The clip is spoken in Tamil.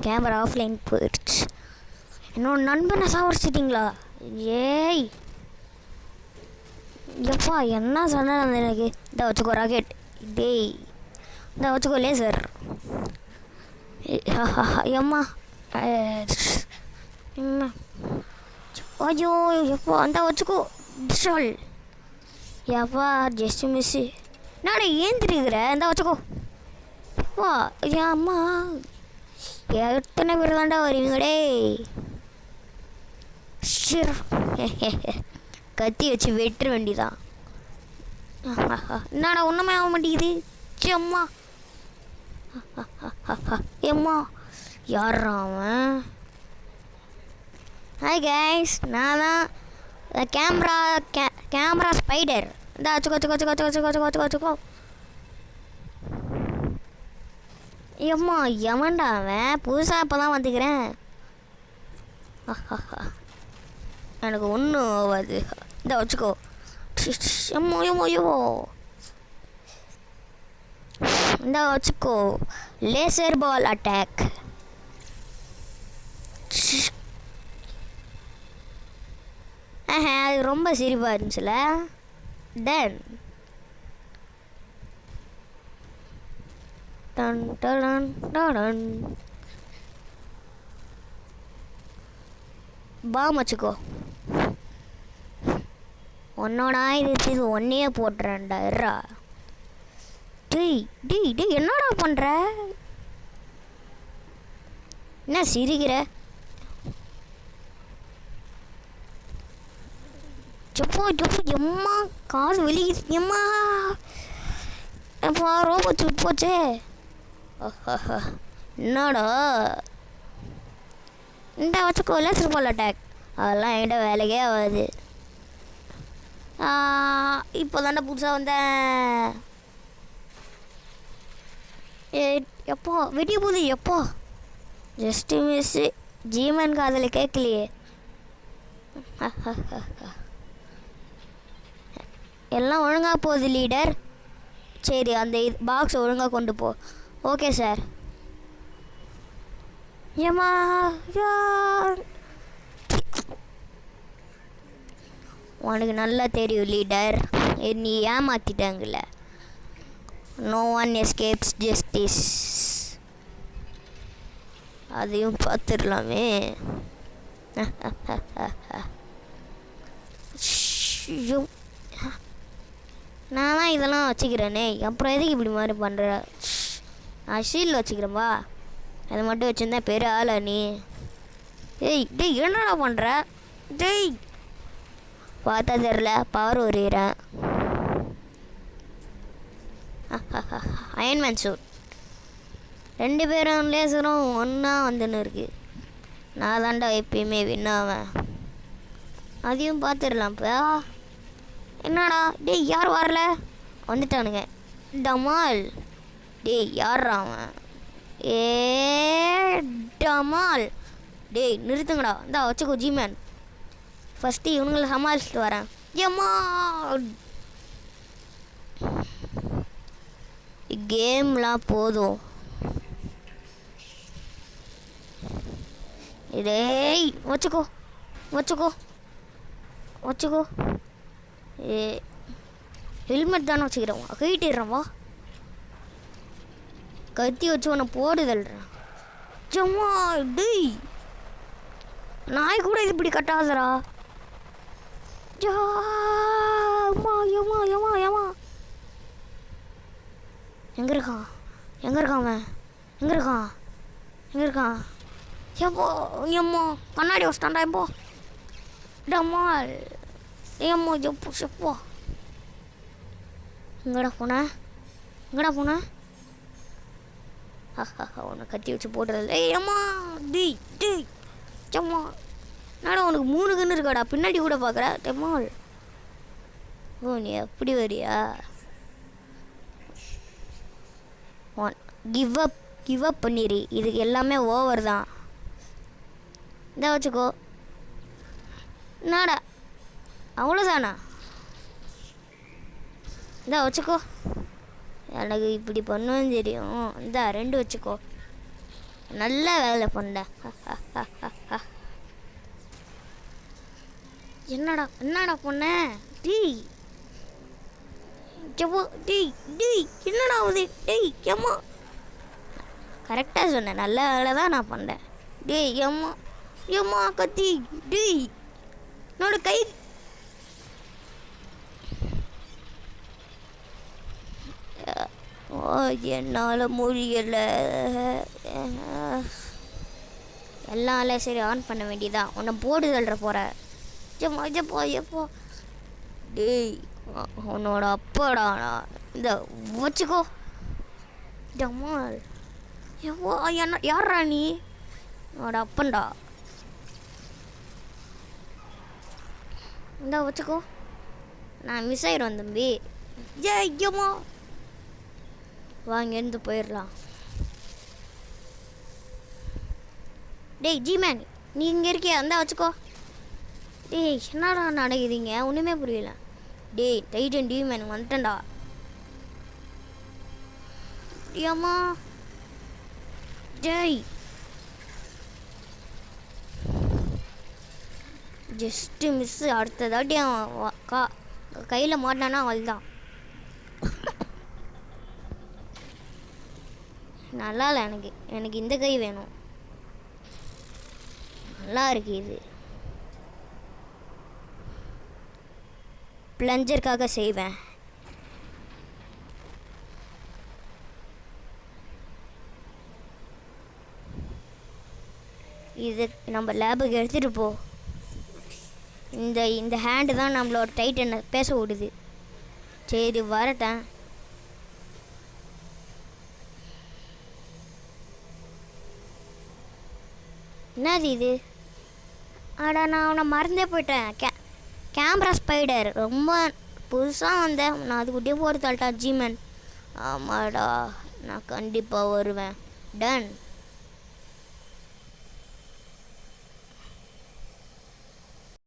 கேமரா ஆஃப்லைன் போயிடுச்சு. என்னோட நண்பனை சாவடிச்சிட்டிங்களா? ஏய் எப்பா என்ன சொன்ன எனக்கு. இந்த வச்சுக்கோ ராக்கெட். டேய் இந்த வச்சுக்கோ லேசர். எம்மா ஐயோ எப்பா அந்த வச்சுக்கோ டிஸ்டால். எப்பா ஜஸ்ட் மிஸ்ஸு. நானே ஏந்திருக்கிற இந்த வச்சுக்கோ. எப்பா அம்மா எத்தனை பேர் தாண்டா வருவீங்கடே. கத்தி வச்சு வெட்டுற வேண்டிதான். என்னடா ஒன்றுமே ஆக மாட்டேங்குது. அம்மா எம்மா யாரா அவன்? ஹாய் கைஸ், நான் தான் கேமரா ஸ்பைடர். இந்த வச்சுக்கோ வச்சுக்கோ வச்சுக்கோ வச்சுக்கோ வச்சுக்கோ வச்சுக்கோ வச்சுக்கோ. எம்மா எவன்டா அவன்? புதுசாக இப்போ தான் வந்துக்கிறேன். எனக்கு ஒன்றும் ஆகாது. இந்த வச்சுக்கோ. எம்மோ எம்மோ எம்மோ. இந்த வச்சுக்கோ லேசர் பால் அட்டாக். அது ரொம்ப சிரிப்பாக இருந்துச்சுல. டன் டன் டன் டன். பாம் வச்சுக்கோ. ஒன்னோட இது ஒன்னையே போட்டுறேன்டா. இருறா. டேய் டேய் டேய் என்னடா பண்ணுற? என்ன சிரிக்கிற? செப்போ செப்போ எம்மா காசு வெளியே. எம்மா எப்பா ரோபோ சுட்டு போச்சே. என்னடா இந்த வச்சுக்கோ லேசர் பால் அட்டாக். அதெல்லாம் என்கிட்ட வேலைக்கே ஆகாது. இப்போ தாண்டா புதுசாக வந்தேன். எப்போ வெடிய போகுது? எப்போ ஜஸ்ட்டு மிஸ்ஸு. ஜீமன் காதில் கேட்கலையே. எல்லாம் ஒழுங்காக போகுது லீடர். சரி அந்த பாக்ஸை ஒழுங்காக கொண்டு போ. Okay sir. ஏமா உனக்கு நல்லா தெரியும் லீடர், நீ ஏமாத்திட்டாங்கல்ல. No one escapes justice. அதையும் பார்த்துடலாமே. நான் இதெல்லாம் வச்சுக்கிறேனே, அப்புறம் எதுக்கு இப்படி மாதிரி பண்ணுற? நான் ஷீல்டு வச்சுக்கிறேன்பா. அதை மட்டும் வச்சுருந்தா பெரிய ஆளா நீ? ஏய் டேய் என்னடா பண்ணுற? டேய் பார்த்தா தெரில, பவர் உரியிறேன். Iron Man suit. ரெண்டு பேரும் லேசரும் ஒன்றா வந்துன்னு இருக்கு. நான் தாண்டா எப்பயுமே வின்னாவேன். அதையும் பார்த்துடலாம்ப்பா. என்னடா டேய் யார் வரல? வந்துட்டானுங்க. டமால். டேய் யார்ரா அவன்? ஏ டமால். டேய் நிறுத்துங்கடா. இந்தா வச்சுக்கோ ஜிமேன். ஃபஸ்ட்டு இவனுங்களை சமாளிச்சுட்டு வரேன். ஏம்மா கேம்லாம் போதும். டேய் வச்சுக்கோ வச்சுக்கோ வச்சுக்கோ. ஏ ஹெல்மெட் தானே வச்சுக்கிறேன். கட்டிடுறேன் வா. கத்தி வச்சு உன்னை போடுதல்றேன். சும்மா டேய் நாய் கூட இது இப்படி கட்டாதரா. ஏமா ஏமா ஏமா ஏமா. எங்கே இருக்கான்? எங்கே இருக்கான் அவன்? எங்கே இருக்கான்? எங்கே இருக்கான்? எப்போ எம்மோ கண்ணாடி வச்சிட்டான்டா. எப்போ டமால். ஏம்மோ எப்போ எப்போ எங்கடா போன? எங்கடா போன? உன்னை கத்தி வச்சு போட்டுறது. ஏய் அம்மா டேய் டேய் சம்மா. நாடா உனக்கு 3 கன்று இருக்காடா. பின்னாடி கூட பார்க்குற டமால். ஓ நீ எப்படி வரியா? கிவ் அப் பண்ணிடு. இதுக்கு எல்லாமே ஓவர் தான். இந்த வச்சுக்கோ. என்னடா அவ்வளோதானா? இந்த வச்சுக்கோ. எனக்கு இப்படி பண்ணுவேன்னு தெரியும். இந்தா 2 வச்சுக்கோ. நல்ல வேலை பண்ண. என்னடா பண்ண? டேய் டேய் என்னடா ஆகுது? டேய் ஏம்மா, கரெக்டாக சொன்னேன். நல்ல வேலை தான் நான் பண்ணேன். டேய் ஏம்மா கத்தி. டேய் என்னோட கை. என்னால் முடியலை. எல்லாம் சரி ஆன் பண்ண வேண்டியதான். உன்னை போடு தள்ளுற போகிற. எப்போ டேய் உன்னோட அப்பாடாண்ணா. இந்த வச்சுக்கோ. ஜமால் எவ்வளோ என்ன யாரா நீ? உன்னோட அப்பன்டா. இந்த வச்சுக்கோ. நான் மிஸ் ஆயிடுவேன் தம்பி. ஐயம்மா வாங்கேருந்து போயிடலாம். டேய் ஜிமேன், நீ இங்கே இருக்கியா? அந்த வச்சுக்கோ. டேய் என்னடா நடக்குதுங்க? ஒன்றுமே புரியல. டேய் டைட்டன் டிமேன் வந்துட்டேன்டா. ஏம்மா டேய் ஜஸ்ட்டு மிஸ்ஸு. அடுத்த தாட்டி அவன் கையில் மாட்டினானா அவள் தான். நல்லா இல்லை. எனக்கு இந்த கை வேணும். நல்லா இருக்கு இது. பிளஞ்சருக்காக செய்வேன். இது நம்ம லேபுக்கு எடுத்துகிட்டு போ. இந்த ஹேண்டு தான் நம்மளோட டைட்டனை பேச விடுது. சரி வரட்டேன். என்னது இது? ஆடா நான் அவனை மறந்தே போயிட்டேன். கேமரா ஸ்பைடர் ரொம்ப புதுசாக வந்தேன். நான் அதுக்குள்ளே போகிறது தள்ளிட்டா ஜிமன். ஆமாடா நான் கண்டிப்பாக வருவேன். டன்.